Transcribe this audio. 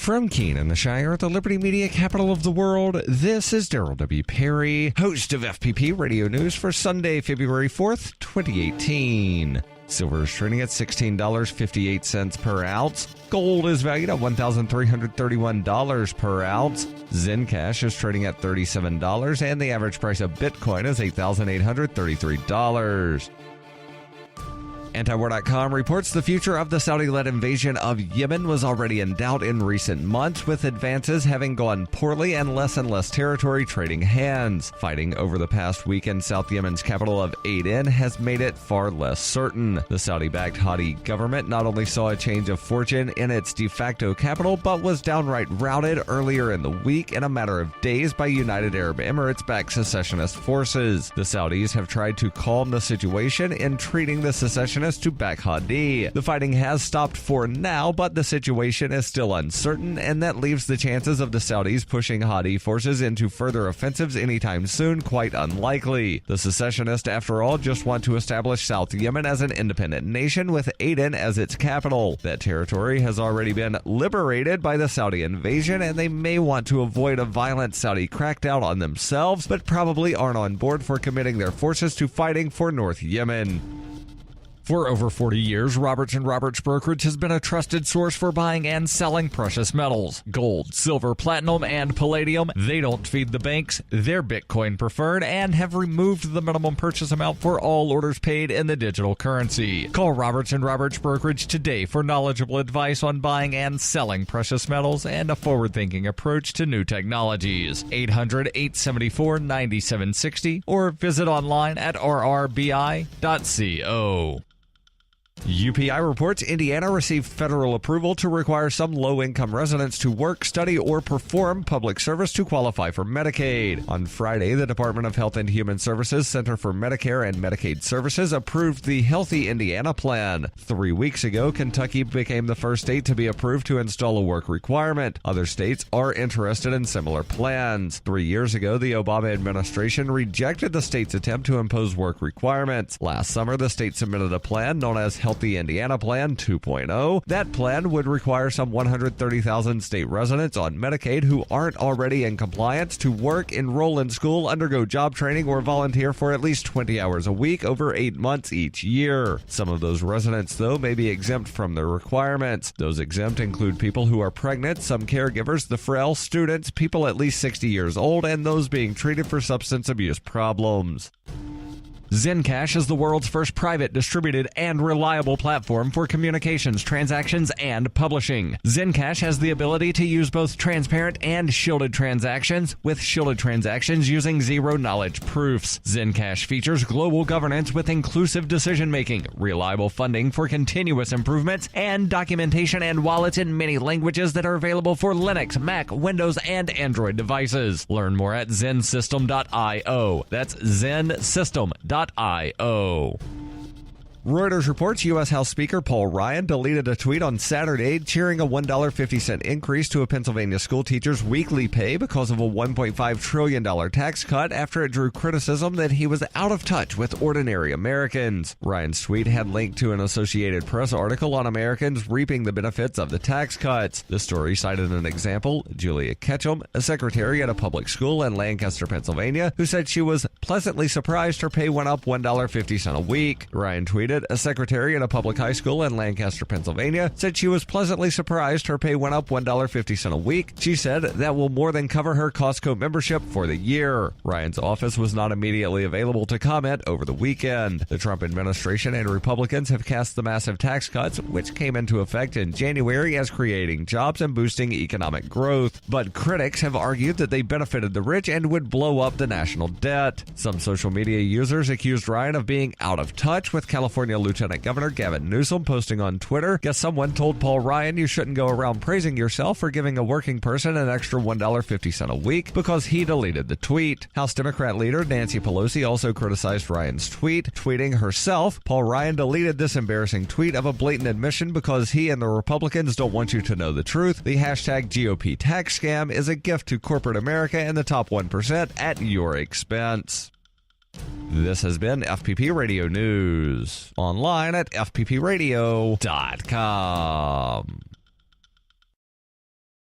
From Keene in the Shire, the Liberty Media capital of the world, this is Daryl W. Perry, host of FPP Radio News for Sunday, February 4th, 2018. Silver is trading at $16.58 per ounce. Gold is valued at $1,331 per ounce. Zencash is trading at $37, and the average price of Bitcoin is $8,833. Antiwar.com reports the future of the Saudi-led invasion of Yemen was already in doubt in recent months, with advances having gone poorly and less territory trading hands. Fighting over the past week in South Yemen's capital of Aden has made it far less certain. The Saudi-backed Hadi government not only saw a change of fortune in its de facto capital, but was downright routed earlier in the week in a matter of days by United Arab Emirates-backed secessionist forces. The Saudis have tried to calm the situation, entreating the secessionists to back Hadi. The fighting has stopped for now, but the situation is still uncertain, and that leaves the chances of the Saudis pushing Hadi forces into further offensives anytime soon quite unlikely. The secessionists, after all, just want to establish South Yemen as an independent nation with Aden as its capital. That territory has already been liberated by the Saudi invasion, and they may want to avoid a violent Saudi crackdown on themselves, but probably aren't on board for committing their forces to fighting for North Yemen. For over 40 years, Roberts & Roberts Brokerage has been a trusted source for buying and selling precious metals. Gold, silver, platinum, and palladium. They don't feed the banks. They're Bitcoin preferred and have removed the minimum purchase amount for all orders paid in the digital currency. Call Roberts & Roberts Brokerage today for knowledgeable advice on buying and selling precious metals and a forward-thinking approach to new technologies. 800-874-9760 or visit online at rrbi.co. UPI reports Indiana received federal approval to require some low-income residents to work, study, or perform public service to qualify for Medicaid. On Friday, the Department of Health and Human Services Center for Medicare and Medicaid Services approved the Healthy Indiana Plan. 3 weeks ago, Kentucky became the first state to be approved to install a work requirement. Other states are interested in similar plans. 3 years ago, the Obama administration rejected the state's attempt to impose work requirements. Last summer, the state submitted a plan known as Healthy Indiana Plan 2.0. That plan would require some 130,000 state residents on Medicaid who aren't already in compliance to work, enroll in school, undergo job training, or volunteer for at least 20 hours a week over 8 months each year. Some of those residents, though, may be exempt from the requirements. Those exempt include people who are pregnant, some caregivers, the frail, students, people at least 60 years old, and those being treated for substance abuse problems. Zencash is the world's first private, distributed, and reliable platform for communications, transactions, and publishing. Zencash has the ability to use both transparent and shielded transactions, with shielded transactions using zero-knowledge proofs. Zencash features global governance with inclusive decision-making, reliable funding for continuous improvements, and documentation and wallets in many languages that are available for Linux, Mac, Windows, and Android devices. Learn more at zensystem.io. That's zensystem.io. Reuters reports U.S. House Speaker Paul Ryan deleted a tweet on Saturday cheering a $1.50 increase to a Pennsylvania school teacher's weekly pay because of a $1.5 trillion tax cut after it drew criticism that he was out of touch with ordinary Americans. Ryan's tweet had linked to an Associated Press article on Americans reaping the benefits of the tax cuts. The story cited an example, Julia Ketchum, a secretary at a public school in Lancaster, Pennsylvania, who said she was pleasantly surprised her pay went up $1.50 a week. Ryan tweeted, a secretary at a public high school in Lancaster, Pennsylvania, said she was pleasantly surprised her pay went up $1.50 a week. She said that will more than cover her Costco membership for the year. Ryan's office was not immediately available to comment over the weekend. The Trump administration and Republicans have cast the massive tax cuts, which came into effect in January, as creating jobs and boosting economic growth. But critics have argued that they benefited the rich and would blow up the national debt. Some social media users accused Ryan of being out of touch with California Lieutenant Governor Gavin Newsom, posting on Twitter, "Guess someone told Paul Ryan you shouldn't go around praising yourself for giving a working person an extra $1.50 a week because he deleted the tweet." House Democrat leader Nancy Pelosi also criticized Ryan's tweet, tweeting herself, "Paul Ryan deleted this embarrassing tweet of a blatant admission because he and the Republicans don't want you to know the truth. The hashtag GOP tax scam is a gift to corporate America and the top 1% at your expense." This has been FPP Radio News, online at fppradio.com.